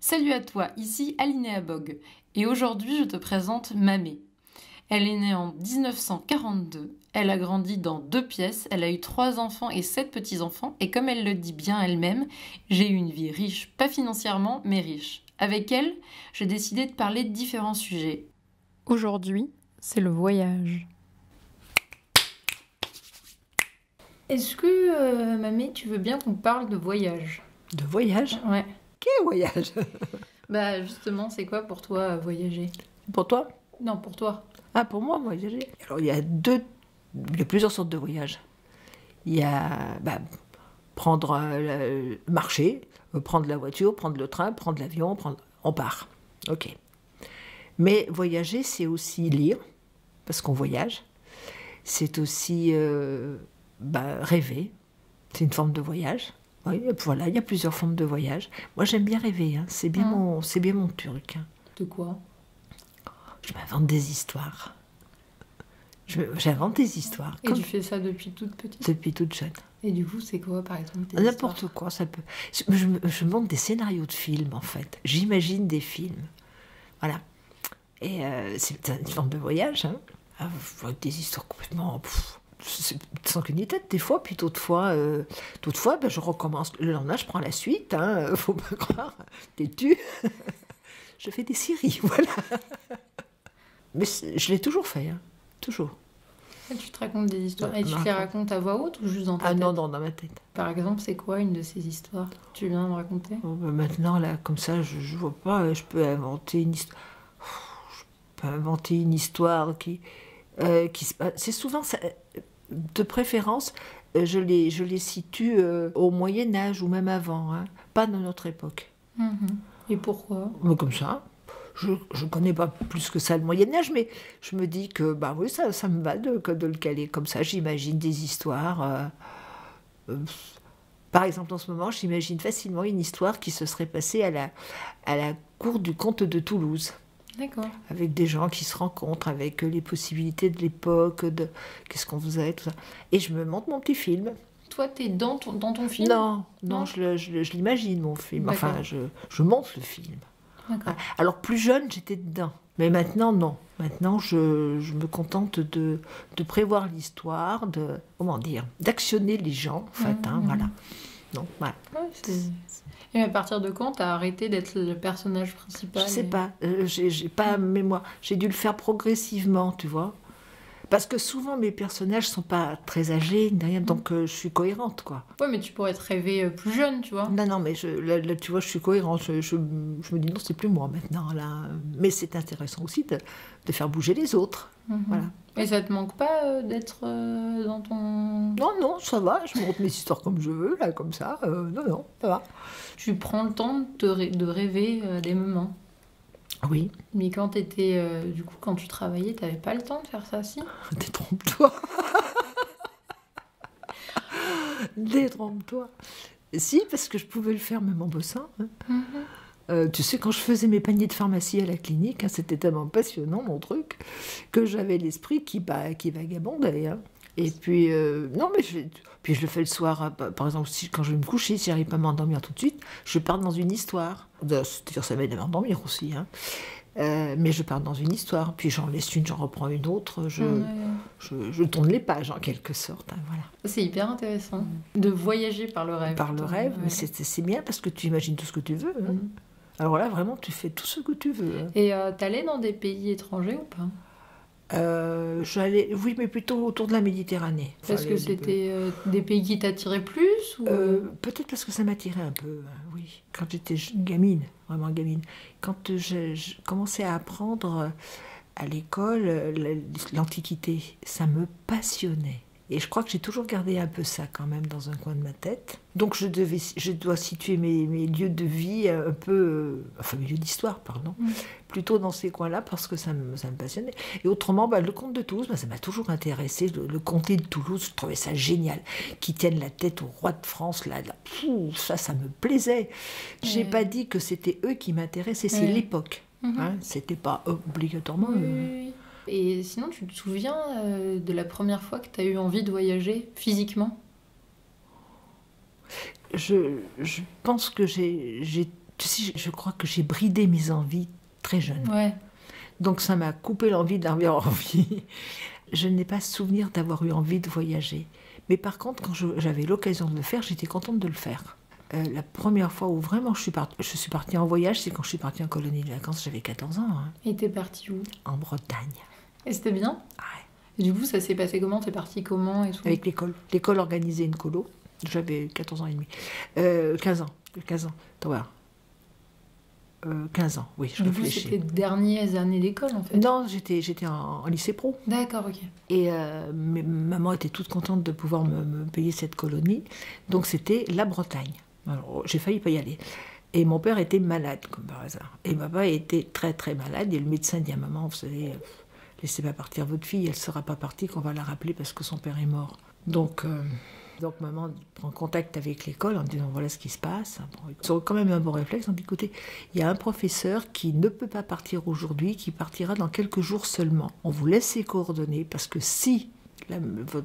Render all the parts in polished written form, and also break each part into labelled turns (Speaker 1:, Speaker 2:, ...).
Speaker 1: Salut à toi, ici Alinéa Bog, et aujourd'hui je te présente Mamé. Elle est née en 1942, elle a grandi dans 2 pièces, elle a eu 3 enfants et 7 petits-enfants, et comme elle le dit bien elle-même, j'ai eu une vie riche, pas financièrement, mais riche. Avec elle, j'ai décidé de parler de différents sujets. Aujourd'hui, c'est le voyage. Est-ce que, Mamé, tu veux bien qu'on parle de voyage?
Speaker 2: De voyage?
Speaker 1: Ouais.
Speaker 2: Quel voyage?
Speaker 1: Bah justement, c'est quoi pour toi voyager?
Speaker 2: Pour toi?
Speaker 1: Non, pour toi.
Speaker 2: Ah, pour moi, voyager. Alors, il y a plusieurs sortes de voyages. Il y a prendre marcher, prendre la voiture, prendre le train, prendre l'avion, on part. Ok. Mais voyager, c'est aussi lire, parce qu'on voyage. C'est aussi rêver. C'est une forme de voyage. Oui, voilà, il y a plusieurs formes de voyage. Moi, j'aime bien rêver. Hein. C'est bien mon truc. Hein.
Speaker 1: De quoi?
Speaker 2: Je m'invente des histoires. J'invente des histoires.
Speaker 1: Et tu fais ça depuis toute petite?
Speaker 2: Depuis toute jeune.
Speaker 1: Et du coup, c'est quoi, par exemple, tes
Speaker 2: N'importe
Speaker 1: histoires?
Speaker 2: quoi, ça peut... Je monte des scénarios de films, en fait. J'imagine des films. Voilà. Et c'est une forme de voyage. Hein. Avec des histoires complètement... sans qu'une ni tête, des fois. Puis d'autres fois, je recommence. Le lendemain, je prends la suite. Hein, faut pas croire. Têtu. Je fais des séries, voilà. Mais je l'ai toujours fait, hein. Toujours.
Speaker 1: Et tu te racontes des histoires. Et tu
Speaker 2: Non.
Speaker 1: te les racontes à voix haute ou juste dans ta tête?
Speaker 2: Non, dans ma tête.
Speaker 1: Par exemple, c'est quoi une de ces histoires que tu viens de me raconter?
Speaker 2: Maintenant, là, comme ça, je vois pas. Je peux inventer une histoire. Je peux inventer une histoire qui se passe. C'est souvent, ça, de préférence, je les situe au Moyen-Âge ou même avant, hein. Pas dans notre époque.
Speaker 1: Et pourquoi?
Speaker 2: Mais comme ça. Je ne connais pas plus que ça le Moyen-Âge, mais je me dis que oui, ça me va de le caler comme ça. J'imagine des histoires. Par exemple, en ce moment, j'imagine facilement une histoire qui se serait passée à la cour du comte de Toulouse.
Speaker 1: D'accord.
Speaker 2: Avec des gens qui se rencontrent, avec les possibilités de l'époque, de qu'est-ce qu'on faisait, tout ça. Et je me monte mon petit film.
Speaker 1: Toi, t'es dans ton film?
Speaker 2: Non, je l'imagine, mon film.
Speaker 1: D'accord.
Speaker 2: Enfin, je monte le film.
Speaker 1: D'accord.
Speaker 2: Alors plus jeune, j'étais dedans. Mais maintenant, non. Maintenant, je me contente de prévoir l'histoire, d'actionner les gens, en fait. Hein, voilà. Donc, voilà.
Speaker 1: Ouais, et à partir de quand t'as arrêté d'être le personnage principal?
Speaker 2: Je sais pas. J'ai pas mémoire. J'ai dû le faire progressivement, tu vois. Parce que souvent, mes personnages sont pas très âgés, rien, donc je suis cohérente, quoi.
Speaker 1: Ouais, mais tu pourrais te rêver plus jeune, tu vois.
Speaker 2: Non, mais là, tu vois, je suis cohérente. Je me dis, non, c'est plus moi maintenant, là. Mais c'est intéressant aussi de faire bouger les autres. Voilà.
Speaker 1: Et ça te manque pas d'être dans ton...
Speaker 2: Non, ça va, je monte mes histoires comme je veux, là, comme ça. Non, ça va.
Speaker 1: Tu prends le temps de rêver des moments.
Speaker 2: Oui.
Speaker 1: Mais quand t'étais... du coup, quand tu travaillais, t'avais pas le temps de faire ça, si?
Speaker 2: Détrompe-toi. Détrompe-toi. Si, parce que je pouvais le faire même en bossant. Hein. Tu sais, quand je faisais mes paniers de pharmacie à la clinique, hein, c'était tellement passionnant, mon truc, que j'avais l'esprit qui vagabondait. Hein. Et puis, puis je le fais le soir, par exemple, quand je vais me coucher, si j'arrive pas à m'endormir tout de suite, je pars dans une histoire. C'est-à-dire, ça m'aide à m'endormir aussi. Hein. Mais je pars dans une histoire, puis j'en laisse une, j'en reprends une autre, je tourne les pages en quelque sorte. Hein, voilà.
Speaker 1: C'est hyper intéressant de voyager par le rêve.
Speaker 2: Par le rêve, mais c'est bien parce que tu imagines tout ce que tu veux. Hein. Alors là, vraiment, tu fais tout ce que tu veux. Hein.
Speaker 1: Et t'allais dans des pays étrangers ou pas?
Speaker 2: Oui, mais plutôt autour de la Méditerranée.
Speaker 1: Parce que c'était des pays qui t'attiraient plus ou...
Speaker 2: Peut-être parce que ça m'attirait un peu, oui. Quand j'étais gamine, vraiment gamine. Quand je commençais à apprendre à l'école l'Antiquité, ça me passionnait. Et je crois que j'ai toujours gardé un peu ça quand même dans un coin de ma tête. Donc je dois situer mes lieux de vie un peu... enfin, mes lieux d'histoire, pardon. Plutôt dans ces coins-là parce que ça me passionnait. Et autrement, le comte de Toulouse, ça m'a toujours intéressé. Le comté de Toulouse, je trouvais ça génial. Qu'ils tiennent la tête au roi de France, là. Ça me plaisait. J'ai pas dit que c'était eux qui m'intéressaient, c'est l'époque. Hein, c'était pas obligatoirement...
Speaker 1: Oui. Et sinon, tu te souviens de la première fois que tu as eu envie de voyager physiquement?
Speaker 2: Je pense que j'ai Tu sais, je crois que j'ai bridé mes envies très jeune.
Speaker 1: Ouais.
Speaker 2: Donc ça m'a coupé l'envie d'avoir envie. Je n'ai pas souvenir d'avoir eu envie de voyager. Mais par contre, quand j'avais l'occasion de le faire, j'étais contente de le faire. La première fois où vraiment je suis partie en voyage, c'est quand je suis partie en colonie de vacances, j'avais 14 ans. Hein,
Speaker 1: Et t'es partie où?
Speaker 2: en Bretagne.
Speaker 1: Et c'était bien?
Speaker 2: Ouais.
Speaker 1: Et du coup, ça s'est passé comment? T'es partie comment et tout?
Speaker 2: Avec l'école. L'école organisait une colo. J'avais 14 ans et demi. 15 ans. 15 ans. Attends, voir. 15 ans, oui, je
Speaker 1: Du coup,
Speaker 2: réfléchis.
Speaker 1: c'était les dernières années d'école, en fait.
Speaker 2: Non, j'étais en lycée pro.
Speaker 1: D'accord, ok.
Speaker 2: Et maman était toute contente de pouvoir me payer cette colonie. Donc c'était la Bretagne. Alors, j'ai failli pas y aller. Et mon père était malade, comme par hasard. Et papa était très très malade. Et le médecin dit à maman, vous savez, laissez pas partir votre fille, elle ne sera pas partie, qu'on va la rappeler parce que son père est mort. Donc maman prend contact avec l'école en disant voilà ce qui se passe. Bon, ils ont quand même un bon réflexe. On dit écoutez, il y a un professeur qui ne peut pas partir aujourd'hui, qui partira dans quelques jours seulement. On vous laisse ses coordonnées parce que si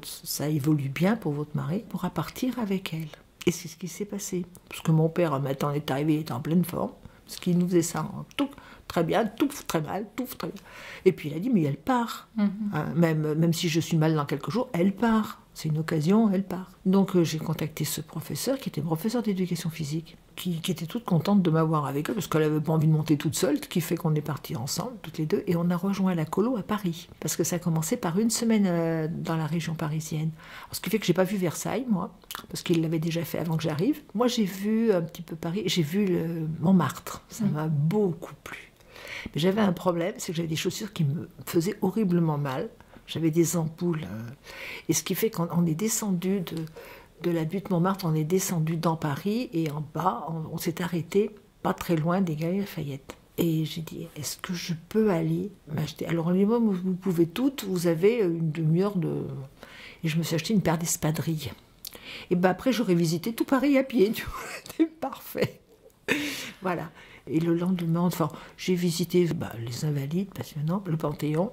Speaker 2: ça évolue bien pour votre mari, il pourra partir avec elle. Et c'est ce qui s'est passé. Parce que mon père, un matin, est arrivé, il était en pleine forme, parce qu'il nous faisait ça en tout très bien, tout très mal, tout très bien. Et puis il a dit mais elle part. Hein, même si je suis mal dans quelques jours, elle part. C'est une occasion, elle part. Donc j'ai contacté ce professeur, qui était professeur d'éducation physique, qui était toute contente de m'avoir avec eux, parce qu'elle n'avait pas envie de monter toute seule, ce qui fait qu'on est partis ensemble, toutes les deux, et on a rejoint la colo à Paris, parce que ça a commencé par une semaine dans la région parisienne. Alors, ce qui fait que j'ai pas vu Versailles, moi, parce qu'il l'avait déjà fait avant que j'arrive. Moi, j'ai vu un petit peu Paris, j'ai vu Montmartre, ça m'a beaucoup plu. Mais j'avais un problème, c'est que j'avais des chaussures qui me faisaient horriblement mal. J'avais des ampoules. Et ce qui fait qu'on est descendu de la butte Montmartre, on est descendu dans Paris, et en bas, on s'est arrêté pas très loin des Galeries Lafayette. Et j'ai dit, est-ce que je peux aller m'acheter? Alors, on dit, vous pouvez toutes, vous avez une demi-heure de... Et je me suis acheté une paire d'espadrilles. Et ben après, j'aurais visité tout Paris à pied. C'était parfait. Voilà. Et le lendemain, enfin, j'ai visité les Invalides, passionnant, le Panthéon,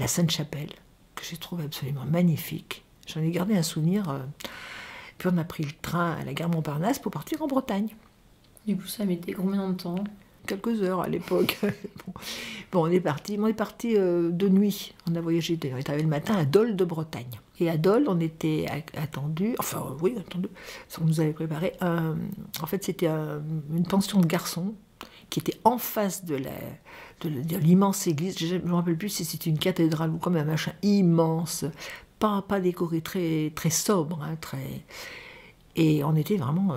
Speaker 2: la Sainte-Chapelle, que j'ai trouvé absolument magnifique. J'en ai gardé un souvenir. Puis on a pris le train à la gare Montparnasse pour partir en Bretagne.
Speaker 1: Du coup, ça mettait combien de temps?
Speaker 2: Quelques heures à l'époque. Bon, on est parti de nuit. On a voyagé, on est arrivé le matin à Dole de Bretagne. Et à Dole, on était attendu. On nous avait préparé en fait, c'était une pension de garçons qui était en face de l'immense église. Je ne me rappelle plus si c'était une cathédrale ou comme un machin immense, pas décoré, très, très sobre. Hein, Et on était vraiment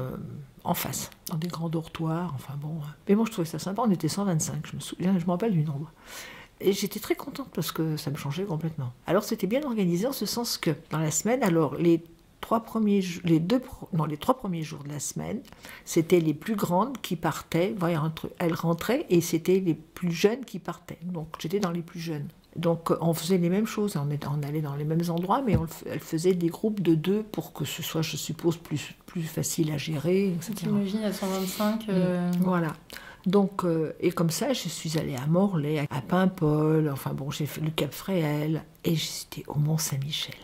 Speaker 2: en face, dans des grands dortoirs. Enfin bon. Mais moi, je trouvais ça sympa. On était 125, je me rappelle du nombre. Et j'étais très contente parce que ça me changeait complètement. Alors c'était bien organisé en ce sens que dans la semaine, alors les 3 premiers jours de la semaine, c'était les plus grandes qui partaient. Elles rentraient et c'était les plus jeunes qui partaient. Donc j'étais dans les plus jeunes. Donc on faisait les mêmes choses, on allait dans les mêmes endroits, mais elle faisait des groupes de 2 pour que ce soit, je suppose, plus facile à gérer, etc.
Speaker 1: T'imagines à 125
Speaker 2: Voilà. Donc, et comme ça, je suis allée à Morlaix, à Paimpol, enfin bon, j'ai fait le Cap Fréhel, et j'étais au Mont-Saint-Michel.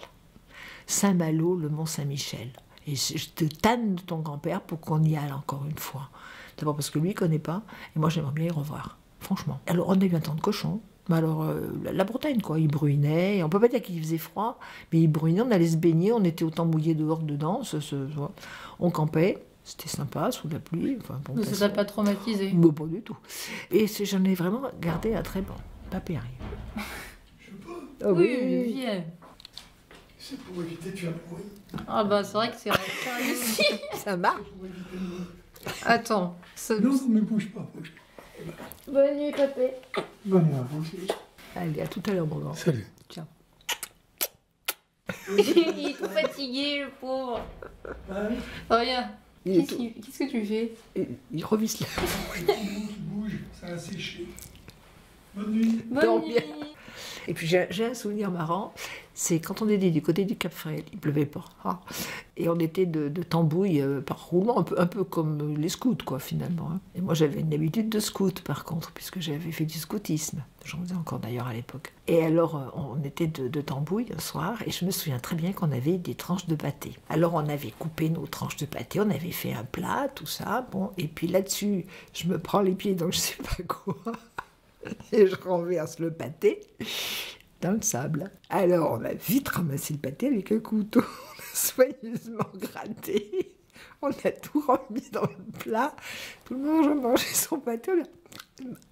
Speaker 2: Saint-Malo, le Mont-Saint-Michel. Et je te tanne de ton grand-père pour qu'on y aille encore une fois. D'abord parce que lui, il ne connaît pas, et moi, j'aimerais bien y revoir, franchement. Alors, on a eu un temps de cochon. Mais alors, la Bretagne, quoi, il brûlait, on peut pas dire qu'il faisait froid, mais il brûlait, on allait se baigner, on était autant mouillés dehors, dedans, on campait, c'était sympa, sous la pluie. Enfin, bon,
Speaker 1: ça t'a pas traumatisé?
Speaker 2: Bon, pas du tout. Et j'en ai vraiment gardé un très bon papier.
Speaker 3: Je peux.
Speaker 2: Ah
Speaker 1: Oui, viens.
Speaker 3: C'est pour éviter de faire le bruit.
Speaker 1: Ah bah c'est vrai que c'est ici.
Speaker 2: Ça marche.
Speaker 3: Pour éviter le bruit.
Speaker 1: Attends.
Speaker 3: Non, ne bouge pas.
Speaker 1: Bonne nuit, papé.
Speaker 3: Bonne nuit à vous aussi.
Speaker 2: Allez, à tout à l'heure, mon grand.
Speaker 3: Salut.
Speaker 2: Ciao.
Speaker 1: Il est tout fatigué, le pauvre. Oh, regarde. Qu'est-ce que tu fais?
Speaker 2: Il revisse là.
Speaker 3: Bouge, ça a séché. Bonne nuit.
Speaker 1: Bonne
Speaker 2: Dors
Speaker 1: nuit.
Speaker 2: bien. Et puis j'ai un souvenir marrant, C'est quand on était du côté du Cap Fréhel, il pleuvait pas. Ah. Et on était de Tambouille par roulement, un peu comme les scouts, quoi, finalement. Hein. Et moi, j'avais une habitude de scout, par contre, puisque j'avais fait du scoutisme. J'en faisais encore d'ailleurs à l'époque. Et alors, on était de Tambouille un soir, et je me souviens très bien qu'on avait des tranches de pâté. Alors, on avait coupé nos tranches de pâté, on avait fait un plat, tout ça, bon, et puis là-dessus, je me prends les pieds dans je sais pas quoi, et je renverse le pâté dans le sable. Alors, on a vite ramassé le pâté avec un couteau, on a soigneusement gratté, on a tout remis dans le plat, tout le monde a mangé son pâté,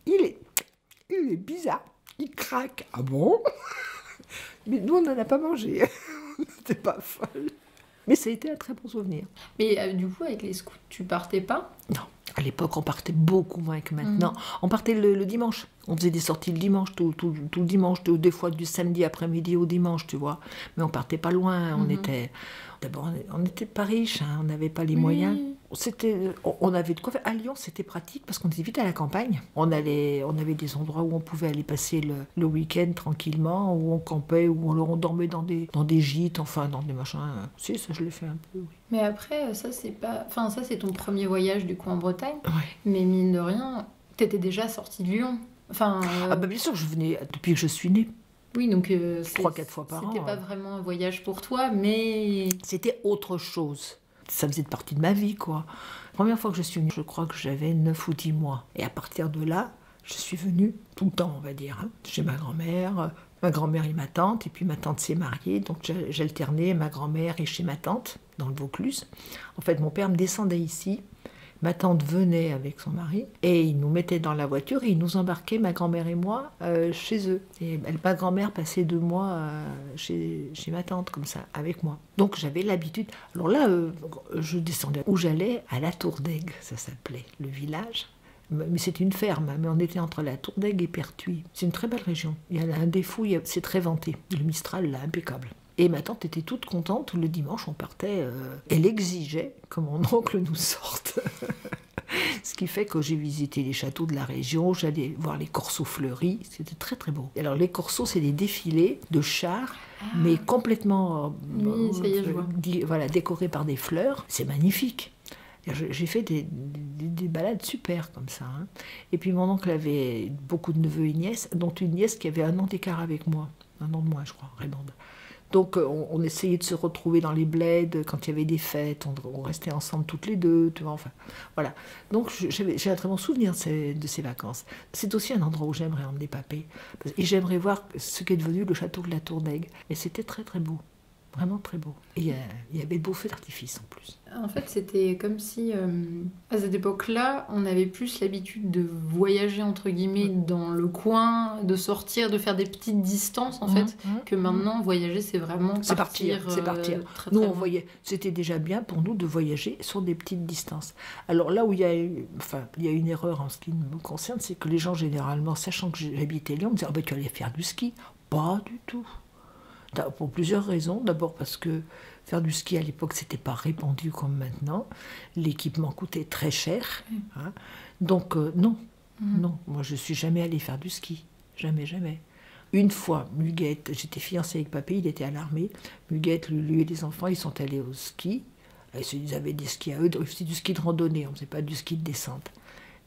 Speaker 2: il est bizarre, il craque. Ah bon? Mais nous, on n'en a pas mangé, c'était pas folle. Mais ça a été un très bon souvenir.
Speaker 1: Mais du coup, avec les scouts, tu partais pas?
Speaker 2: Non. À l'époque, on partait beaucoup moins que maintenant. On partait le dimanche. On faisait des sorties le dimanche, tout le dimanche, des fois du samedi après-midi au dimanche, tu vois. Mais on partait pas loin. D'abord, on n'était pas riches, hein, on n'avait pas les moyens. On avait de quoi faire. À Lyon, c'était pratique parce qu'on était vite à la campagne. On avait des endroits où on pouvait aller passer le week-end tranquillement, où on campait, où on dormait dans des gîtes, enfin dans des machins. Si, ça, je l'ai fait un peu, oui.
Speaker 1: Mais après, ça, c'est ton premier voyage du coup en Bretagne.
Speaker 2: Ouais.
Speaker 1: Mais mine de rien, t'étais déjà sortie de Lyon. Enfin,
Speaker 2: Ah bah bien sûr, je venais depuis que je suis née.
Speaker 1: Oui, donc
Speaker 2: 3-4 fois par an.
Speaker 1: C'était pas vraiment un voyage pour toi, mais...
Speaker 2: C'était autre chose. Ça faisait partie de ma vie, quoi. La première fois que je suis venue, je crois que j'avais 9 ou 10 mois. Et à partir de là, je suis venue tout le temps, on va dire, hein, chez ma grand-mère et ma tante. Et puis ma tante s'est mariée, donc j'alternais ma grand-mère et chez ma tante, dans le Vaucluse. En fait, mon père me descendait ici. Ma tante venait avec son mari et ils nous mettaient dans la voiture et ils nous embarquaient, ma grand-mère et moi, chez eux. Et ma grand-mère passait 2 mois chez ma tante, comme ça, avec moi. Donc j'avais l'habitude. Alors là, je descendais où j'allais, à la Tour d'Aigue, ça s'appelait, le village. Mais c'est une ferme, mais on était entre la Tour d'Aigue et Pertuis. C'est une très belle région. Il y a un défaut, c'est très vanté. Le Mistral, là, impeccable. Et ma tante était toute contente, le dimanche on partait, elle exigeait que mon oncle nous sorte. Ce qui fait que j'ai visité les châteaux de la région, j'allais voir les corsos fleuris, c'était très très beau. Alors les corsos, c'est des défilés de chars, mais complètement
Speaker 1: oui, ça y est, je vois.
Speaker 2: Voilà, décorés par des fleurs, c'est magnifique. J'ai fait des balades super comme ça. Hein. Et puis mon oncle avait beaucoup de neveux et nièces, dont une nièce qui avait 1 an d'écart avec moi, 1 an de moins je crois, Raymond. Donc on essayait de se retrouver dans les bleds quand il y avait des fêtes, on restait ensemble toutes les deux, tu vois, enfin, voilà. Donc j'ai un très bon souvenir de ces vacances. C'est aussi un endroit où j'aimerais emmener papé, et j'aimerais voir ce qu'est devenu le château de la Tour d'Aigue. Et c'était très très beau, vraiment très beau. Et il y avait de beaux feux d'artifice en plus.
Speaker 1: En fait, c'était comme si, à cette époque-là, on avait plus l'habitude de voyager, entre guillemets, dans le coin, de sortir, de faire des petites distances, en fait, que maintenant, voyager, c'est vraiment partir.
Speaker 2: C'est partir.
Speaker 1: Très,
Speaker 2: nous,
Speaker 1: très
Speaker 2: on
Speaker 1: loin.
Speaker 2: voyait, c'était déjà bien pour nous de voyager sur des petites distances. Alors là où il y a une erreur en ce qui me concerne, c'est que les gens, généralement, sachant que j'habitais Lyon, me disaient « Ah ben, tu allais faire du ski ». Pas du tout. Pour plusieurs raisons. D'abord parce que faire du ski à l'époque, c'était pas répandu comme maintenant. L'équipement coûtait très cher. Hein. Donc non, non. Moi, je suis jamais allée faire du ski. Jamais, jamais. Une fois, Muguette, j'étais fiancée avec papé, il était à l'armée. Muguette, lui et les enfants, ils sont allés au ski. Ils avaient des skis à eux. C'était du ski de randonnée, on ne faisait pas du ski de descente.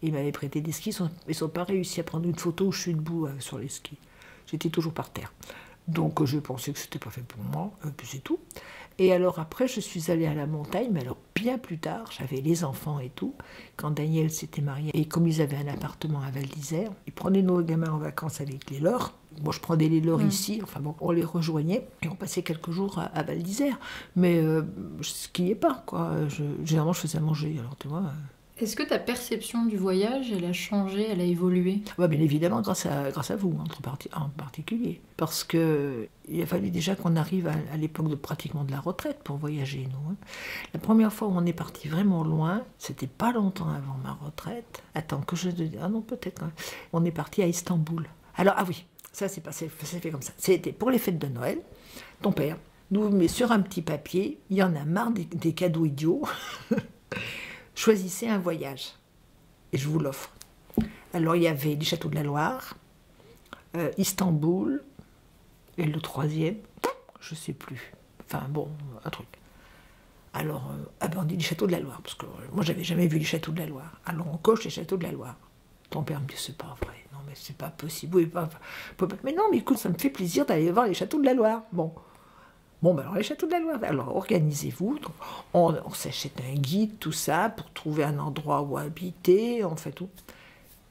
Speaker 2: Ils m'avaient prêté des skis. Ils n'ont pas réussi à prendre une photo où je suis debout sur les skis. J'étais toujours par terre. Donc je pensais que c'était pas fait pour moi, puis c'est tout. Et alors après, je suis allée à la montagne, mais alors bien plus tard, j'avais les enfants et tout, quand Daniel s'était marié. Et comme ils avaient un appartement à Val d'Isère, ils prenaient nos gamins en vacances avec les leurs. Moi, je prenais les leurs ici, enfin bon, on les rejoignait et on passait quelques jours à Val d'Isère. Mais je skiais pas, quoi. Généralement, je faisais à manger, alors tu vois...
Speaker 1: Est-ce que ta perception du voyage, elle a changé, elle a évolué?
Speaker 2: Ouais, bien évidemment, grâce à vous, en particulier. Parce qu'il a fallu déjà qu'on arrive à l'époque de pratiquement de la retraite pour voyager, nous. Hein. La première fois où on est parti vraiment loin, c'était pas longtemps avant ma retraite. Attends, que je... Ah non, peut-être. Hein. On est parti à Istanbul. Alors, ah oui, ça c'est fait comme ça. C'était pour les fêtes de Noël. Ton père nous met sur un petit papier, il y en a marre des cadeaux idiots. Choisissez un voyage et je vous l'offre. Alors il y avait les châteaux de la Loire, Istanbul et le troisième, je sais plus. Enfin bon, un truc. Alors, on dit les châteaux de la Loire, parce que moi, j'avais jamais vu les châteaux de la Loire. Alors, on coche les châteaux de la Loire. Ton père me dit, c'est pas vrai. Non, mais c'est pas possible. Oui, mais non, mais écoute, ça me fait plaisir d'aller voir les châteaux de la Loire. Bon, ben alors, les châteaux de la Loire. Alors, organisez-vous. Donc, on s'achète un guide, tout ça, pour trouver un endroit où habiter. On fait tout.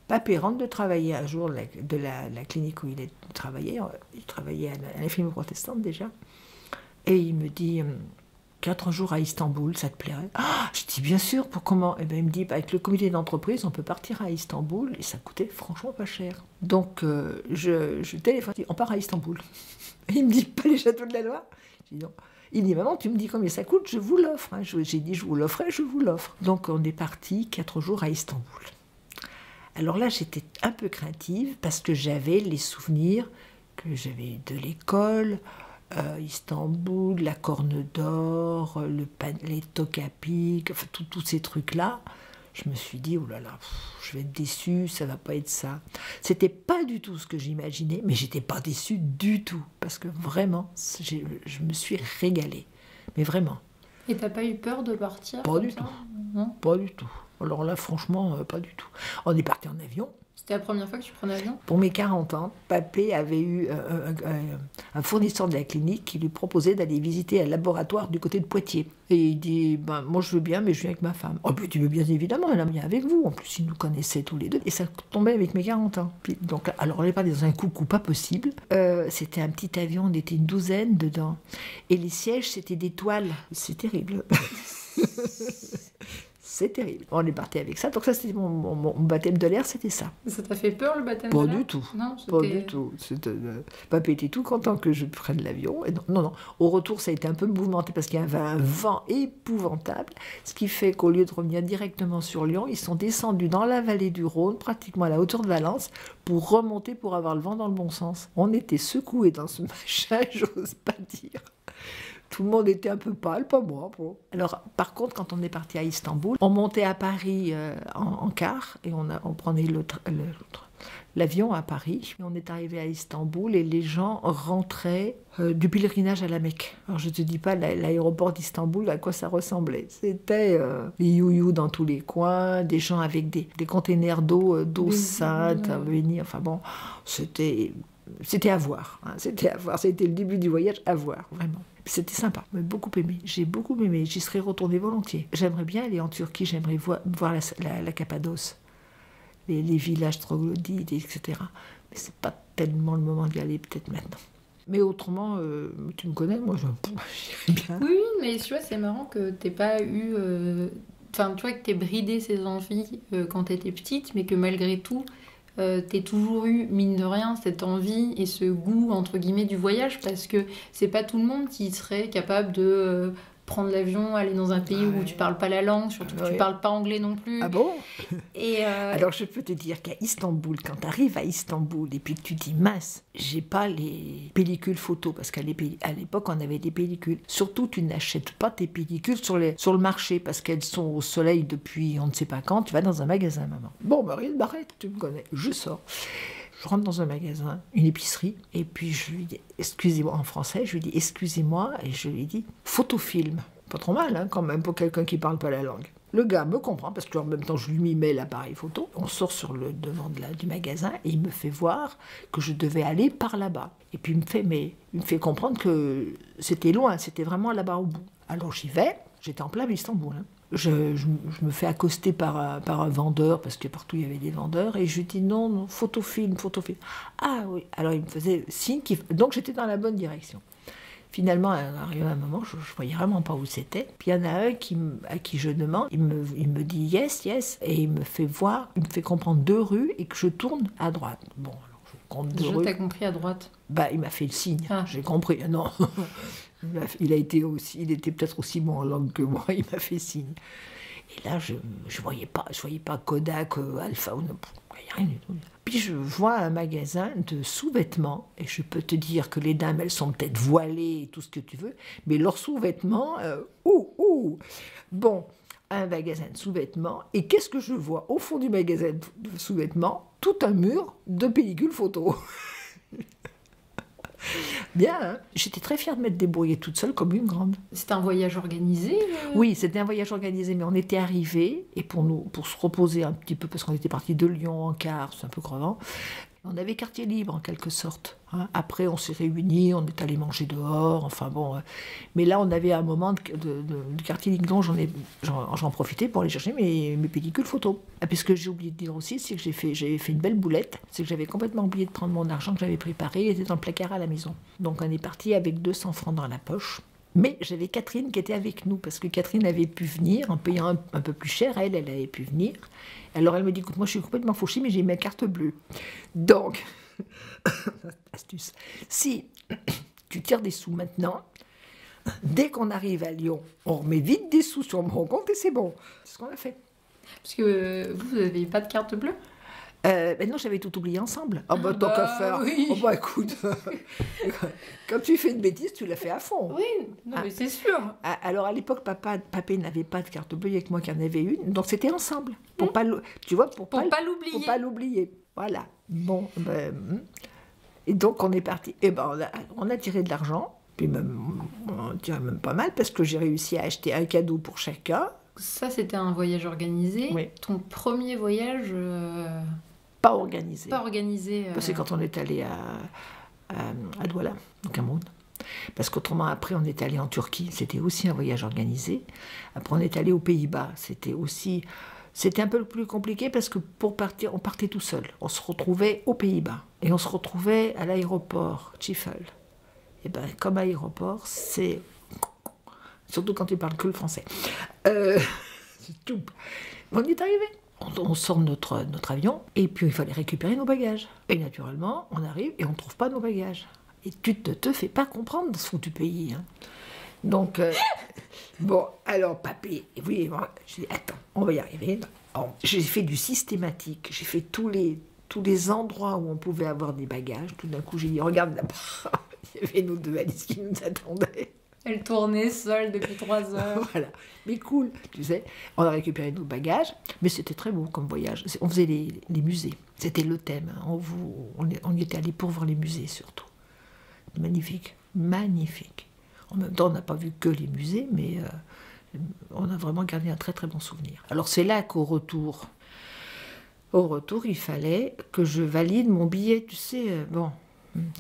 Speaker 2: Papé rentre de travailler un jour de la clinique où il travaillait. Il travaillait à l'infirmerie protestante déjà. Et il me dit... 4 jours à Istanbul, ça te plairait? Je dis bien sûr, pour comment? Eh bien, il me dit, avec le comité d'entreprise, on peut partir à Istanbul, et ça coûtait franchement pas cher. Donc, je téléphone, on part à Istanbul. Et il me dit, pas les châteaux de la Loire? Je dis non. Il me dit, maman, tu me dis combien ça coûte, je vous l'offre. J'ai dit, je vous l'offrerai, je vous l'offre. Donc, on est parti 4 jours à Istanbul. Alors là, j'étais un peu craintive, parce que j'avais les souvenirs que j'avais de l'école, Istanbul, la Corne d'Or, les Tokapik, enfin tous ces trucs-là. Je me suis dit, oh là là, je vais être déçue, ça va pas être ça. C'était pas du tout ce que j'imaginais, mais j'étais pas déçue du tout, parce que vraiment, je me suis régalée. Mais vraiment.
Speaker 1: Et t'as pas eu peur de partir?
Speaker 2: Pas du tout.
Speaker 1: Non.
Speaker 2: Pas du tout. Alors là, franchement, pas du tout. On est parti en avion.
Speaker 1: C'était la première fois que tu prenais l'avion?
Speaker 2: Pour mes 40 ans, Papé avait eu un fournisseur de la clinique qui lui proposait d'aller visiter un laboratoire du côté de Poitiers. Et il dit, moi je veux bien, mais je viens avec ma femme. Oh, puis tu veux bien évidemment, elle vient avec vous. En plus, ils nous connaissaient tous les deux. Et ça tombait avec mes 40 ans. Puis, donc, alors on n'est pas dans un coucou pas possible. C'était un petit avion, on était une douzaine dedans. Et les sièges, c'était des toiles. C'est terrible. C'est terrible. On est parti avec ça. Donc ça, c'était mon baptême de l'air, c'était ça.
Speaker 1: Ça t'a fait peur, le baptême de l'air?
Speaker 2: Pas du tout.
Speaker 1: Non,
Speaker 2: pas du tout. Papé était tout content que je prenne l'avion. Et non. Au retour, ça a été un peu mouvementé parce qu'il y avait un vent épouvantable. Ce qui fait qu'au lieu de revenir directement sur Lyon, ils sont descendus dans la vallée du Rhône, pratiquement à la hauteur de Valence, pour remonter, pour avoir le vent dans le bon sens. On était secoués dans ce machin, j'ose pas dire. Tout le monde était un peu pâle, pas moi. Bon. Alors, par contre, quand on est parti à Istanbul, on montait à Paris en car et on prenait l'avion à Paris. Et on est arrivé à Istanbul et les gens rentraient du pèlerinage à la Mecque. Alors, je ne te dis pas l'aéroport d'Istanbul, à quoi ça ressemblait. C'était des you-you dans tous les coins, des gens avec des containers d'eau sainte à venir. Enfin bon, c'était à voir. Hein. C'était à voir. C'était le début du voyage à voir, vraiment. C'était sympa, j'ai beaucoup aimé. J'ai beaucoup aimé, j'y serais retournée volontiers. J'aimerais bien aller en Turquie, j'aimerais voir la Cappadoce, les villages troglodytes, etc. Mais c'est pas tellement le moment d'y aller, peut-être maintenant. Mais autrement, tu me connais, moi, j'irais bien.
Speaker 1: Oui, mais tu vois, c'est marrant que t'aies pas eu... Enfin, tu vois, que t'aies bridé ces envies quand t'étais petite, mais que malgré tout... t'aies toujours eu, mine de rien, cette envie et ce goût, entre guillemets, du voyage, parce que c'est pas tout le monde qui serait capable de prendre l'avion, aller dans un pays où tu parles pas la langue, surtout que tu parles pas anglais non plus.
Speaker 2: Ah bon?
Speaker 1: Et
Speaker 2: Alors je peux te dire qu'à Istanbul, quand tu arrives à Istanbul et puis que tu dis mince, j'ai pas les pellicules photos, parce qu'à l'époque on avait des pellicules. Surtout tu n'achètes pas tes pellicules sur le marché, parce qu'elles sont au soleil depuis on ne sait pas quand, tu vas dans un magasin, maman. Bon, Marie Barrette, tu me connais, je sors. Je rentre dans un magasin, une épicerie, et puis je lui dis, excusez-moi, en français, je lui dis, excusez-moi, et je lui dis, photofilm. Pas trop mal, hein, quand même, pour quelqu'un qui parle pas la langue. Le gars me comprend, parce qu'en même temps, je lui mets l'appareil photo. On sort sur le devant du magasin, et il me fait voir que je devais aller par là-bas. Et puis il me fait comprendre que c'était loin, c'était vraiment là-bas au bout. Alors j'y vais, j'étais en plein Istanbul, hein. Je me fais accoster par un vendeur, parce que partout il y avait des vendeurs, et je lui dis non, photofilm. Ah oui, alors il me faisait signe, donc j'étais dans la bonne direction. Finalement, arrivé à un moment, je ne voyais vraiment pas où c'était. Puis il y en a un à qui je demande, il me dit yes, et il me fait comprendre 2 rues et que je tourne à droite. Bon, alors je compte 2 rues.
Speaker 1: T'as compris à droite?
Speaker 2: Il m'a fait le signe, j'ai compris. Non. Il était peut-être aussi bon en langue que moi, il m'a fait signe. Et là, je voyais pas Kodak, Alpha, rien du tout. Puis je vois un magasin de sous-vêtements, et je peux te dire que les dames, elles sont peut-être voilées et tout ce que tu veux, mais leurs sous-vêtements, Bon, un magasin de sous-vêtements, et qu'est-ce que je vois au fond du magasin de sous-vêtements? Tout un mur de pellicules photo. Bien, hein. J'étais très fière de m'être débrouillée toute seule comme une grande.
Speaker 1: C'était un voyage organisé
Speaker 2: Oui, c'était un voyage organisé, mais on était arrivés, et pour se reposer un petit peu, parce qu'on était parti de Lyon en car, c'est un peu crevant, on avait quartier libre en quelque sorte. Hein. Après, on s'est réunis, on est allé manger dehors, enfin bon. Mais là, on avait un moment de quartier libre, donc j'en profitais pour aller chercher mes pellicules photos. Et puis ce que j'ai oublié de dire aussi, c'est que j'avais fait une belle boulette, c'est que j'avais complètement oublié de prendre mon argent que j'avais préparé, il était dans le placard à la maison. Donc on est parti avec 200 francs dans la poche. Mais j'avais Catherine qui était avec nous, parce que Catherine avait pu venir, en payant un peu plus cher, elle avait pu venir. Alors elle me dit, écoute, moi je suis complètement fauchée, mais j'ai ma carte bleue. Donc, astuce, si tu tires des sous maintenant, dès qu'on arrive à Lyon, on remet vite des sous sur mon compte et c'est bon. C'est ce qu'on a fait.
Speaker 1: Parce que vous n'avez pas de carte bleue?
Speaker 2: Ben non, j'avais tout oublié ensemble. Oh bah tant qu'à faire.
Speaker 1: Oui.
Speaker 2: Oh bah écoute, quand tu fais une bêtise, tu la fais à fond.
Speaker 1: Oui, non, mais c'est sûr.
Speaker 2: Alors à l'époque, papé n'avait pas de carte bleue, il n'y a que moi qui en avais une. Donc c'était ensemble. Pour pas tu vois, pour pas
Speaker 1: l'oublier.
Speaker 2: Pour pas l'oublier. Voilà. Bon, et donc on est parti. Et ben on a tiré de l'argent. Puis même, on tirait même pas mal parce que j'ai réussi à acheter un cadeau pour chacun.
Speaker 1: Ça, c'était un voyage organisé.
Speaker 2: Oui.
Speaker 1: Ton premier voyage
Speaker 2: Pas organisé.
Speaker 1: pas organisé.
Speaker 2: C'est quand on est allé à Douala, au Cameroun. Parce qu'autrement, après, on est allé en Turquie. C'était aussi un voyage organisé. Après, on est allé aux Pays-Bas. C'était un peu plus compliqué parce que pour partir, on partait tout seul. On se retrouvait aux Pays-Bas. Et on se retrouvait à l'aéroport Schiphol. Et bien, comme aéroport, c'est... Surtout quand tu parles que le français. C'est tout. On est arrivé. On sort de notre avion et puis il fallait récupérer nos bagages. Et naturellement, on arrive et on ne trouve pas nos bagages. Et tu ne te fais pas comprendre dans ce foutu pays. Hein. Donc, bon, alors papy, oui, j'ai dit, attends, on va y arriver. Alors, j'ai fait du systématique, j'ai fait tous les endroits où on pouvait avoir des bagages. Tout d'un coup, j'ai dit, regarde là-bas, il y avait nos deux valises qui nous attendaient.
Speaker 1: Elle tournait seule depuis 3 heures.
Speaker 2: Voilà, mais cool, tu sais. On a récupéré nos bagages, mais c'était très beau comme voyage. On faisait les musées, c'était le thème. On y était allé pour voir les musées surtout. Magnifique, magnifique. En même temps, on n'a pas vu que les musées, mais on a vraiment gardé un très très bon souvenir. Alors c'est là qu'au retour, il fallait que je valide mon billet, tu sais, bon,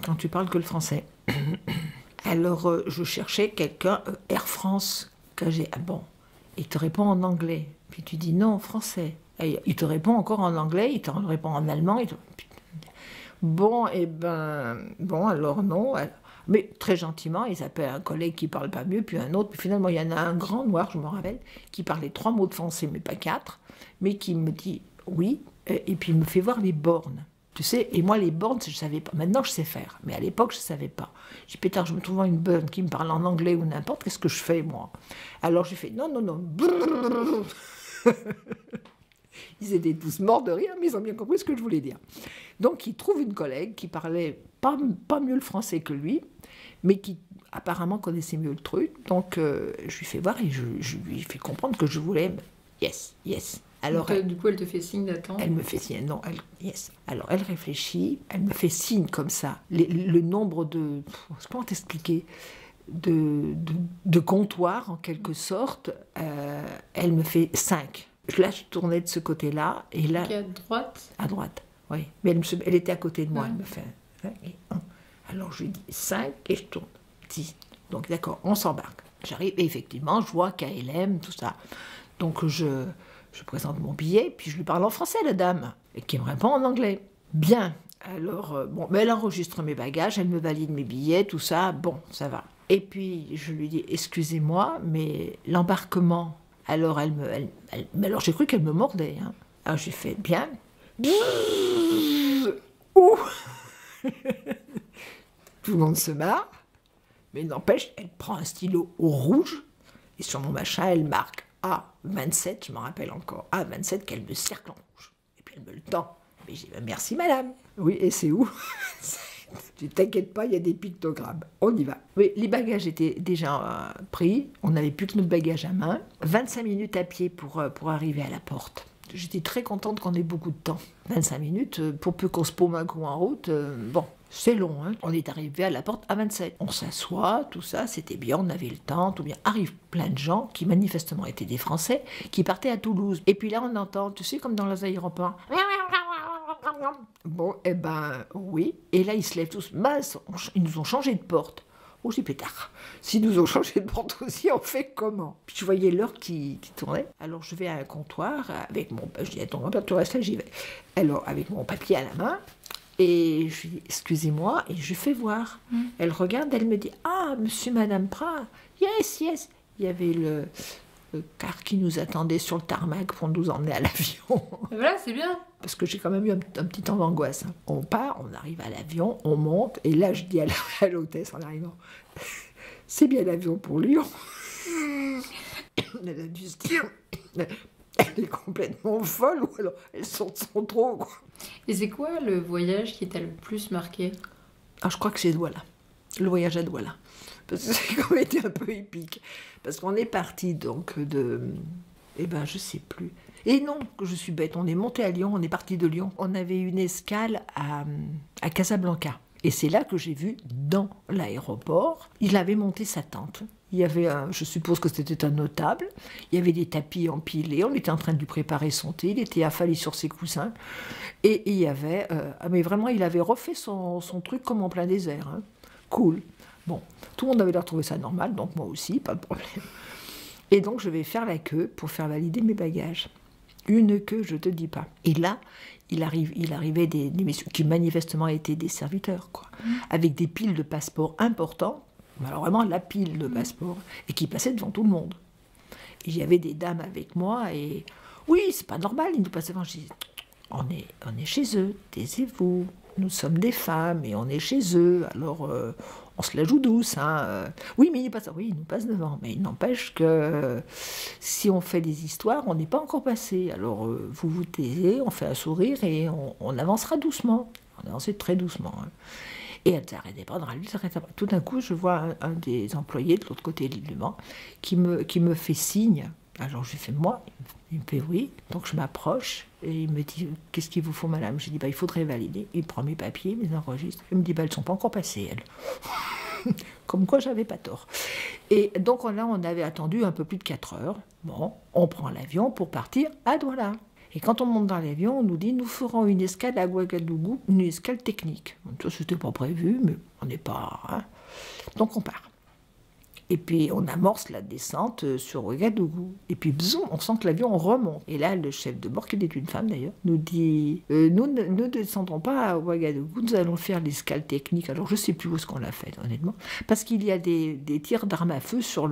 Speaker 2: quand tu parles que le français. Alors, je cherchais quelqu'un, Air France, que j'ai... Ah bon, il te répond en anglais. Puis tu dis non, en français. Et il te répond encore en anglais, il te répond en allemand. Bon, bon, alors non. Mais très gentiment, il s'appelle un collègue qui parle pas mieux, puis un autre. Puis finalement, il y en a un grand noir, je me rappelle, qui parlait 3 mots de français, mais pas 4, mais qui me dit oui, et puis il me fait voir les bornes. Tu sais, et moi, les bornes, je ne savais pas. Maintenant, je sais faire. Mais à l'époque, je ne savais pas. J'ai dit, pétard, je me trouve une borne qui me parle en anglais ou n'importe, qu'est-ce que je fais, moi? Alors, j'ai fait, non. Ils étaient tous morts de rire, mais ils ont bien compris ce que je voulais dire. Donc, il trouve une collègue qui parlait pas mieux le français que lui, mais qui apparemment connaissait mieux le truc. Donc, je lui fais voir et je lui fais comprendre que je voulais... Yes. Alors,
Speaker 1: donc, du coup, elle te fait signe d'attendre.
Speaker 2: Elle me fait signe, non, yes. Alors, elle réfléchit, elle me fait signe comme ça. Le nombre de... Comment t'expliquer de comptoirs, en quelque sorte. Elle me fait 5. Là, je tournais de ce côté-là, et là...
Speaker 1: À droite?
Speaker 2: À droite, oui. Mais elle était à côté de moi, elle me fait 5 et 1. Alors, je lui dis 5 et je tourne. 10. Donc, d'accord, on s'embarque. J'arrive, et effectivement, je vois KLM, tout ça. Donc, je présente mon billet, puis je lui parle en français, la dame, et qui me répond en anglais. Bien. Alors, bon, mais elle enregistre mes bagages, elle me valide mes billets, tout ça, bon, ça va. Et puis, je lui dis, excusez-moi, mais l'embarquement... Alors, mais alors j'ai cru qu'elle me mordait. Hein. Alors, j'ai fait, bien. Ouh. Tout le monde se marre, mais n'empêche, elle prend un stylo au rouge, et sur mon machin, elle marque A27, je m'en rappelle encore, A27, qu'elle me cercle en rouge. Et puis elle me le tend. Mais j'ai dit, merci madame. Oui, et c'est où? Ne t'inquiète pas, il y a des pictogrammes. On y va. Oui, les bagages étaient déjà pris. On n'avait plus que notre bagage à main. 25 minutes à pied pour arriver à la porte. J'étais très contente qu'on ait beaucoup de temps. 25 minutes, pour peu qu'on se paume un coup en route, bon, C'est long, hein. On est arrivé à la porte à 27. On s'assoit, tout ça, c'était bien, on avait le temps, tout bien. Arrivent plein de gens qui manifestement étaient des Français, qui partaient à Toulouse. Et puis là, on entend, tu sais, comme dans les aéroports. Bon, eh ben, oui. Et là, ils se lèvent tous. Mince, ils nous ont changé de porte. Oh, j'ai pétard. S'ils nous ont changé de porte aussi, on fait comment? Puis je voyais l'heure qui tournait. Alors je vais à un comptoir avec mon... Je dis, attends, tu restes là, j'y vais. Alors, avec mon papier à la main, et je lui dis, excusez-moi, et je fais voir. Elle regarde, elle me dit, ah, monsieur, madame Prat, yes, yes. Il y avait le car qui nous attendait sur le tarmac pour nous emmener à l'avion.
Speaker 1: Et voilà, c'est bien.
Speaker 2: Parce que j'ai quand même eu un petit temps d'angoisse. Hein. On part, on arrive à l'avion, on monte, et là je dis à l'hôtesse en arrivant, c'est bien l'avion pour Lyon. Elle a dû se dire, elle est complètement folle, ou alors elle sort de son trou. Quoi.
Speaker 1: Et c'est quoi le voyage qui t'a le plus marqué?
Speaker 2: Ah, je crois que c'est Douala, le voyage à Douala. Parce que c'est quand même été un peu épique. Parce qu'on est parti donc de... Eh ben, je sais plus. Et non, que je suis bête, on est monté à Lyon, on est parti de Lyon. On avait une escale à Casablanca. Et c'est là que j'ai vu, dans l'aéroport, il avait monté sa tente. Il y avait je suppose que c'était un notable, il y avait des tapis empilés, on était en train de lui préparer son thé, il était affalé sur ses coussins. Et il y avait... mais vraiment, il avait refait son truc comme en plein désert. Hein. Cool. Bon, tout le monde avait l'air de trouver ça normal, donc moi aussi, pas de problème. Et donc, je vais faire la queue pour faire valider mes bagages. Une queue, je te dis pas. Et là, il arrivait des messieurs qui manifestement étaient des serviteurs, quoi, avec des piles de passeports importants, alors vraiment la pile de passeports, et qui passaient devant tout le monde. Et il y avait des dames avec moi, et oui, c'est pas normal, ils nous passaient devant. Je dis, on est chez eux, taisez-vous. Nous sommes des femmes et on est chez eux, alors on se la joue douce. Hein. Oui, mais il nous passe devant. Mais il n'empêche que si on fait des histoires, on n'est pas encore passé. Alors vous vous taisez, on fait un sourire et on avancera doucement. On avançait très doucement. Hein. Et elle ne s'arrêtait pas de râler, Tout d'un coup, je vois un des employés de l'autre côté de l'îlement qui me fait signe. Alors je lui fais moi, il me fait oui, donc je m'approche et il me dit qu'est-ce qu'il vous faut madame? Je dis il faudrait valider. Il prend mes papiers, mes enregistres, il me dit elles ne sont pas encore passées elles. Comme quoi j'avais pas tort. Et donc là on avait attendu un peu plus de 4 heures. Bon, on prend l'avion pour partir à Douala. Et quand on monte dans l'avion, on nous dit nous ferons une escale à Ouagadougou, une escale technique. Ça c'était pas prévu, mais on n'est pas. Hein. Donc on part. Et puis on amorce la descente sur Ouagadougou. Et puis bzoum, on sent que l'avion remonte. Et là, le chef de bord, qui est une femme d'ailleurs, nous dit nous ne descendrons pas à Ouagadougou, nous allons faire l'escale technique. Alors je ne sais plus où est-ce qu'on l'a fait, honnêtement, parce qu'il y a des tirs d'armes à feu sur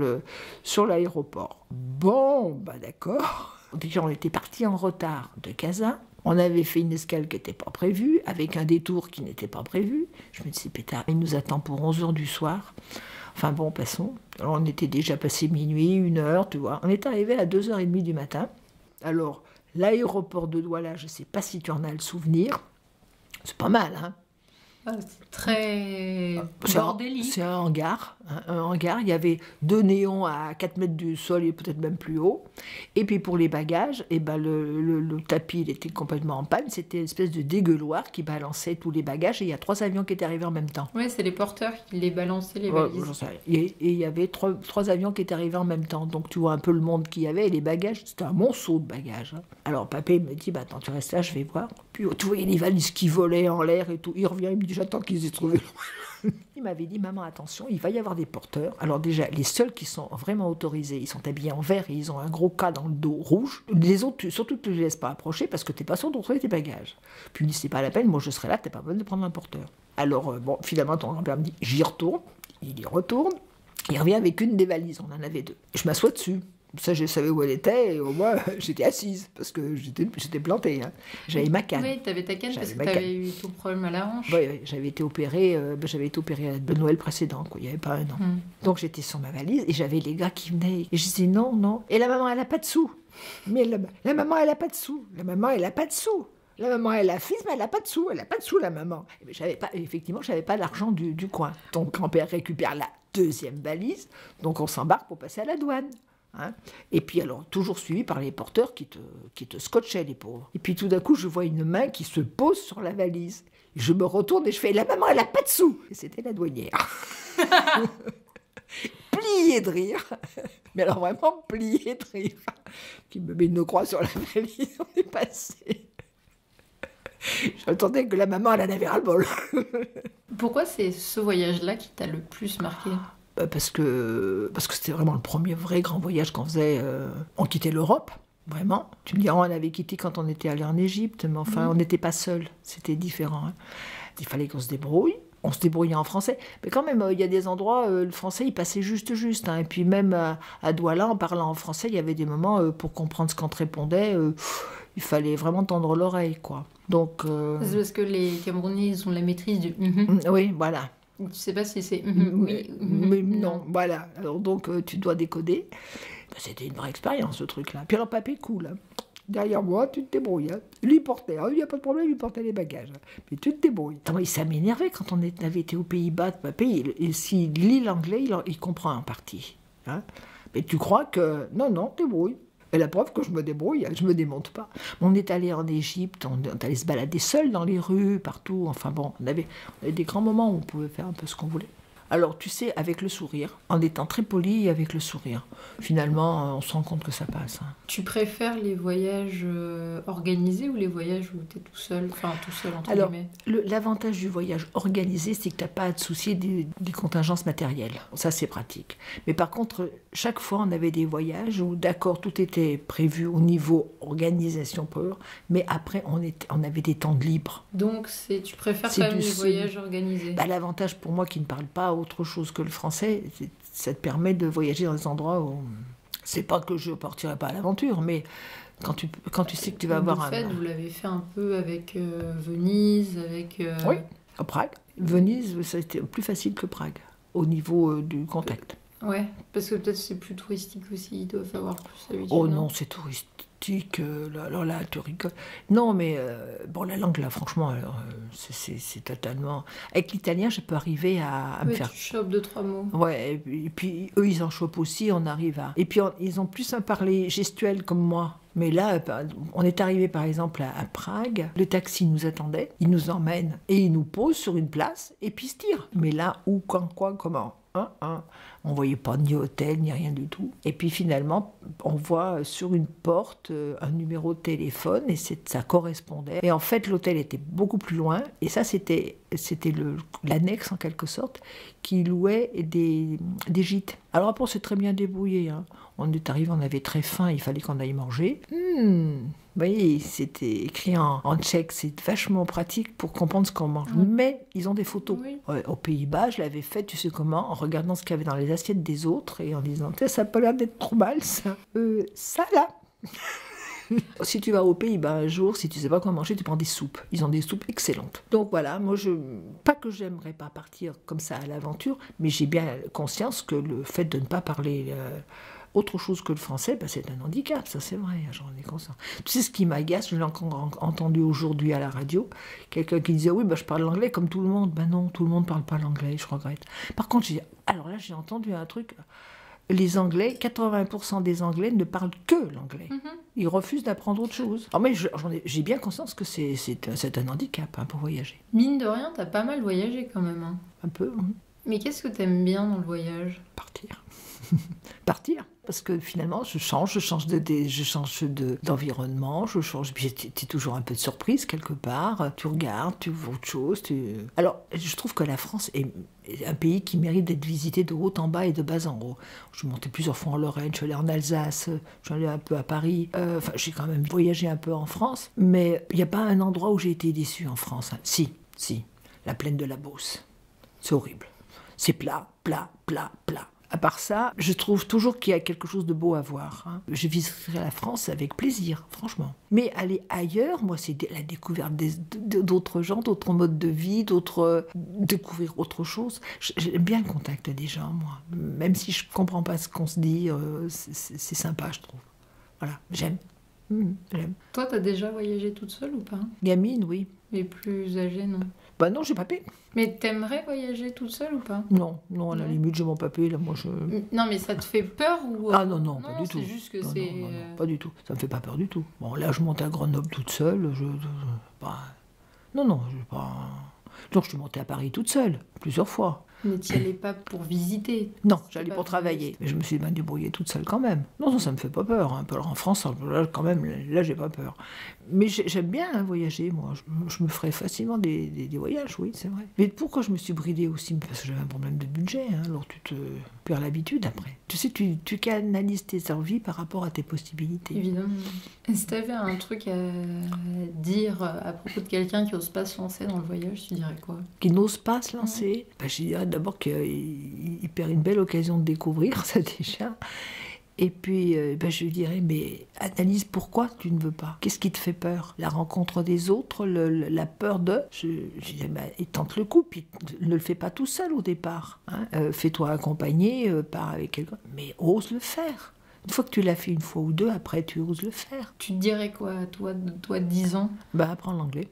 Speaker 2: l'aéroport. Bon, bah d'accord. Déjà, on était partis en retard de Casa. On avait fait une escale qui n'était pas prévue, avec un détour qui n'était pas prévu. Je me dis, pétard, il nous attend pour 11h du soir. Enfin bon, passons. Alors on était déjà passé minuit, 1h, tu vois. On est arrivé à 2h30 du matin. Alors, l'aéroport de Douala, je ne sais pas si tu en as le souvenir. C'est pas mal, hein.
Speaker 1: C'est très bordélique.
Speaker 2: C'est un hangar. Un hangar. Il y avait 2 néons à 4 mètres du sol et peut-être même plus haut. Et puis pour les bagages, eh ben le tapis il était complètement en panne. C'était une espèce de dégueuloir qui balançait tous les bagages. Et il y a 3 avions qui étaient arrivés en même temps.
Speaker 1: Oui, c'est les porteurs qui les balançaient, les valises.
Speaker 2: Et il y avait 3 avions qui étaient arrivés en même temps. Donc tu vois un peu le monde qu'il y avait. Et les bagages, c'était un monceau de bagages. Hein. Alors papé me dit, attends, tu restes là, je vais voir. Puis tu voyais les valises qui volaient en l'air et tout. Il revient, il me dit, j'attends qu'ils aient trouvé. Il m'avait dit, maman, attention, il va y avoir des porteurs. Alors déjà, les seuls qui sont vraiment autorisés, ils sont habillés en vert et ils ont un gros cas dans le dos rouge. Les autres, surtout, tu ne les laisses pas approcher parce que tu n'es pas sûr de retrouver tes bagages. Puis il me dit, c'est pas la peine, moi je serai là, tu n'es pas besoin de prendre un porteur. Alors, finalement, ton grand-père me dit, j'y retourne. Il y retourne. Il revient avec une des valises, on en avait 2. Je m'assois dessus. Ça, je savais où elle était, et au moins, j'étais assise, parce que j'étais plantée. Hein. J'avais ma canne.
Speaker 1: Oui, tu avais ta canne parce que tu avais eu ton problème à la hanche.
Speaker 2: Oui, j'avais été opérée à Noël précédent, quoi. Il n'y avait pas un an. Donc, j'étais sur ma valise, et j'avais les gars qui venaient. Et je disais, non, non. Et la maman, elle n'a pas de sous. Mais la maman, elle n'a pas de sous. La maman, elle n'a pas de sous. La maman, elle a fils, mais elle n'a pas de sous. Elle n'a pas de sous, la maman. Et effectivement, je n'avais pas l'argent du coin. Donc, grand-père récupère la 2e valise. Donc, on s'embarque pour passer à la douane. Hein. Et puis alors, toujours suivi par les porteurs qui te scotchaient, les pauvres. Et puis tout d'un coup, je vois une main qui se pose sur la valise. Je me retourne et je fais « La maman, elle n'a pas de sous !» Et c'était la douanière. Pliée de rire. Mais alors vraiment pliée de rire. Qui me met une croix sur la valise, on est passé. J'entendais que la maman, elle en avait ras-le-bol.
Speaker 1: Pourquoi c'est ce voyage-là qui t'a le plus marqué?
Speaker 2: Parce que c'était vraiment le premier vrai grand voyage qu'on faisait. On quittait l'Europe, vraiment. Tu me diras, on avait quitté quand on était allé en Égypte, mais enfin, on n'était pas seuls. C'était différent. Hein. Il fallait qu'on se débrouille. On se débrouillait en français. Mais quand même, il y a des endroits, le français, il passait juste. Hein. Et puis même à Douala, en parlant en français, il y avait des moments, pour comprendre ce qu'on te répondait, il fallait vraiment tendre l'oreille, quoi. Donc,
Speaker 1: c'est parce que les Camerounais, ils ont la maîtrise du
Speaker 2: oui, voilà.
Speaker 1: Tu sais pas si c'est
Speaker 2: mais non, voilà. Alors donc, tu dois décoder. Ben, c'était une vraie expérience, ce truc-là. Puis alors, papy, cool. Hein. Derrière moi, tu te débrouilles. Hein. Lui, il portait, il n'y a pas de problème, il portait les bagages. Mais tu te débrouilles. Ça m'énervait quand on avait été aux Pays-Bas. Papy, s'il lit l'anglais, il comprend en partie. Hein. Mais tu crois que... Non, débrouille. Et la preuve que je me débrouille, je me démonte pas. On est allé en Égypte, on est allé se balader seul dans les rues, partout. Enfin bon, on avait des grands moments où on pouvait faire un peu ce qu'on voulait. Alors tu sais, avec le sourire, en étant très poli et avec le sourire. Finalement, on se rend compte que ça passe. Hein.
Speaker 1: Tu préfères les voyages organisés ou les voyages où tu es tout seul, enfin tout seul entre guillemets?
Speaker 2: L'avantage du voyage organisé, c'est que tu n'as pas à te soucier des contingences matérielles. Ça, c'est pratique. Mais par contre, chaque fois, on avait des voyages où, d'accord, tout était prévu au niveau organisation pure, mais après, on avait des temps de libre.
Speaker 1: Donc, tu préfères quand même les voyages organisés?
Speaker 2: Bah, l'avantage pour moi qui ne parle pas autre chose que le français, ça te permet de voyager dans des endroits où... C'est pas que je ne partirai pas à l'aventure, mais quand tu sais que tu vas avoir
Speaker 1: Vous l'avez fait un peu avec Venise, avec...
Speaker 2: Oui, à Prague. Venise, ça a été plus facile que Prague, au niveau du contact.
Speaker 1: Ouais, parce que peut-être c'est plus touristique aussi, ils doivent avoir plus l'habitude.
Speaker 2: Oh non, c'est touristique, alors là, tu rigoles. Non, mais bon, la langue, là, franchement, c'est totalement... Avec l'italien, je peux arriver à me faire...
Speaker 1: Tu chopes 2-3 mots.
Speaker 2: Ouais, et puis eux, ils en chopent aussi, on arrive à... Et puis, ils ont plus un parler gestuel comme moi. Mais là, on est arrivé par exemple à Prague, le taxi nous attendait, il nous emmène et il nous pose sur une place et puis il se tire. Mais là, où, quand, quoi, comment on voyait pas ni hôtel, ni rien du tout. Et puis finalement, on voit sur une porte un numéro de téléphone et ça correspondait. Et en fait, l'hôtel était beaucoup plus loin et ça, c'était l'annexe en quelque sorte qui louait des gîtes. Alors après, on s'est très bien débrouillé. Hein. On est arrivé, on avait très faim, il fallait qu'on aille manger. Vous voyez, c'était écrit en tchèque, c'est vachement pratique pour comprendre ce qu'on mange. Mais ils ont des photos.
Speaker 1: Oui.
Speaker 2: Ouais, aux Pays-Bas, je l'avais fait, tu sais comment, en regardant ce qu'il y avait dans les assiettes des autres et en disant, ça n'a pas l'air d'être trop mal, ça. Ça là. Si tu vas aux Pays-Bas un jour, si tu sais pas quoi manger, tu prends des soupes. Ils ont des soupes excellentes. Donc voilà, moi, pas que j'aimerais pas partir comme ça à l'aventure, mais j'ai bien conscience que le fait de ne pas parler... autre chose que le français, c'est un handicap, ça c'est vrai, j'en ai conscience. Tu sais ce qui m'agace, je l'ai encore entendu aujourd'hui à la radio, quelqu'un qui disait oui, je parle l'anglais comme tout le monde. Ben non, tout le monde ne parle pas l'anglais, je regrette. Par contre, alors là j'ai entendu un truc, les Anglais, 80% des Anglais ne parlent que l'anglais. Ils refusent d'apprendre autre chose. Alors, mais j'ai bien conscience que c'est un handicap pour voyager.
Speaker 1: Mine de rien, t'as pas mal voyagé quand même. Hein.
Speaker 2: Un peu.
Speaker 1: Mais qu'est-ce que t'aimes bien dans le voyage?
Speaker 2: Partir. Partir. Parce que finalement, je change d'environnement, je change. Puis t'es toujours un peu de surprise quelque part. Tu regardes, tu vois autre chose. Alors, je trouve que la France est un pays qui mérite d'être visité de haut en bas et de bas en haut. Je suis montée plusieurs fois en Lorraine, je suis allée en Alsace, je suis allée un peu à Paris. J'ai quand même voyagé un peu en France. Mais il n'y a pas un endroit où j'ai été déçue en France. Hein. Si, la plaine de la Beauce. C'est horrible. C'est plat. À part ça, je trouve toujours qu'il y a quelque chose de beau à voir. Hein. Je visiterai la France avec plaisir, franchement. Mais aller ailleurs, moi, c'est la découverte d'autres gens, d'autres modes de vie, découvrir autre chose. J'aime bien le contact des gens, moi. Même si je ne comprends pas ce qu'on se dit, c'est sympa, je trouve. Voilà, j'aime. J'aime.
Speaker 1: Toi, t'as déjà voyagé toute seule ou pas?
Speaker 2: Gamine, oui.
Speaker 1: Mais plus âgée, non.
Speaker 2: Bah non, j'ai papé.
Speaker 1: Mais t'aimerais voyager toute seule ou pas?
Speaker 2: Non, à la
Speaker 1: Non.
Speaker 2: limite, j'ai mon papé, là, moi, je...
Speaker 1: Non, mais ça te fait peur ou...
Speaker 2: Ah non, pas du tout.
Speaker 1: C'est juste que
Speaker 2: Non,
Speaker 1: c'est...
Speaker 2: non, pas du tout. Ça me fait pas peur du tout. Bon, là, je monte à Grenoble toute seule. Pas... Non, je vais pas... Donc, je suis montée à Paris toute seule, plusieurs fois.
Speaker 1: Mais t'y allais pas pour visiter?
Speaker 2: Non,
Speaker 1: C'était
Speaker 2: j'allais
Speaker 1: pas
Speaker 2: pour
Speaker 1: pour
Speaker 2: travailler.
Speaker 1: visiter.
Speaker 2: Mais je me suis bien débrouillée toute seule quand même. Non, ça me fait pas peur. Hein. Alors en France, là, quand même, là, j'ai pas peur. Mais j'aime bien hein, voyager, moi. Je me ferais facilement des voyages, oui, c'est vrai. Mais pourquoi je me suis bridée aussi? Parce que j'avais un problème de budget. Hein. Alors tu te perds l'habitude après. Tu sais, tu canalises tes envies par rapport à tes possibilités.
Speaker 1: Évidemment. Et si t'avais un truc à dire à propos de quelqu'un qui ose pas se lancer dans le voyage, tu dirais quoi?
Speaker 2: Qui n'ose pas se lancer, ben, je dirais d'abord qu'il perd une belle occasion de découvrir, ça déjà. Et puis, ben, je lui dirais, mais analyse pourquoi tu ne veux pas. Qu'est-ce qui te fait peur? La rencontre des autres, la peur de... Je dirais, ben, et tente le coup, puis ne le fais pas tout seul au départ. Hein. Fais-toi accompagner, pars avec quelqu'un, mais ose le faire. Une fois que tu l'as fait une fois ou deux, après tu oses le faire.
Speaker 1: Tu te dirais quoi, toi de 10 ans?
Speaker 2: Ben, apprends l'anglais.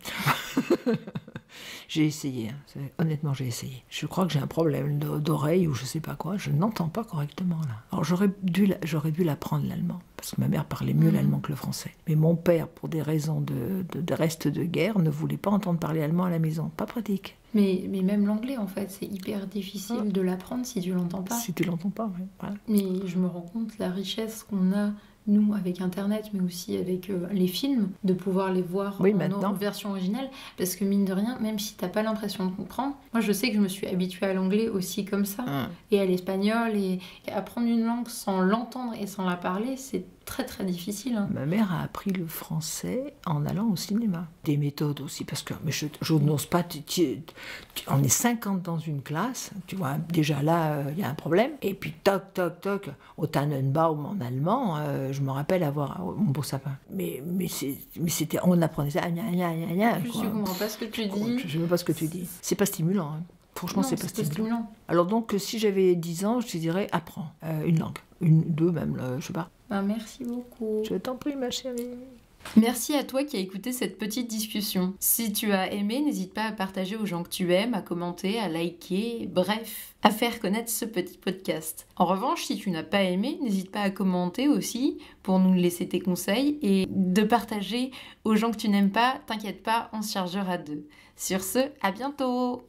Speaker 2: J'ai essayé, hein. Honnêtement j'ai essayé. Je crois que j'ai un problème d'oreille ou je sais pas quoi, je n'entends pas correctement là. Alors j'aurais dû l'apprendre l'allemand, parce que ma mère parlait mieux l'allemand que le français. Mais mon père, pour des raisons de reste de guerre, ne voulait pas entendre parler allemand à la maison, pas pratique.
Speaker 1: Mais même l'anglais, en fait, c'est hyper difficile de l'apprendre si tu l'entends pas.
Speaker 2: Si tu l'entends pas, ouais. Voilà.
Speaker 1: Mais je me rends compte la richesse qu'on a, nous, avec Internet, mais aussi avec les films, de pouvoir les voir
Speaker 2: Oui,
Speaker 1: en
Speaker 2: maintenant.
Speaker 1: version originale. Parce que mine de rien, même si t'as pas l'impression de comprendre, moi je sais que je me suis habituée à l'anglais aussi comme ça, et à l'espagnol, et apprendre une langue sans l'entendre et sans la parler, c'est très très difficile. Hein.
Speaker 2: Ma mère a appris le français en allant au cinéma. Des méthodes aussi, parce que mais je n'ose pas... on est 50 dans une classe, tu vois, déjà là, il y a un problème. Et puis toc, toc, toc, au Tannenbaum en allemand, je me rappelle avoir mon beau sapin. Mais c'était, on apprenait ça, gna, gna, gna, gna,
Speaker 1: En plus,
Speaker 2: quoi.
Speaker 1: tu comprends pas ce que tu dis.
Speaker 2: Je ne sais pas ce que tu dis. C'est pas stimulant, hein. Franchement,
Speaker 1: Non,
Speaker 2: c'est pas
Speaker 1: c'est
Speaker 2: stimulant. Alors donc, si j'avais 10 ans, je te dirais, apprends une langue. Deux même, je sais pas.
Speaker 1: Ben, merci beaucoup.
Speaker 2: Je t'en prie, ma chérie.
Speaker 1: Merci à toi qui as écouté cette petite discussion. Si tu as aimé, n'hésite pas à partager aux gens que tu aimes, à commenter, à liker, bref, à faire connaître ce petit podcast. En revanche, si tu n'as pas aimé, n'hésite pas à commenter aussi pour nous laisser tes conseils et de partager aux gens que tu n'aimes pas. T'inquiète pas, on se chargera d'eux. Sur ce, à bientôt!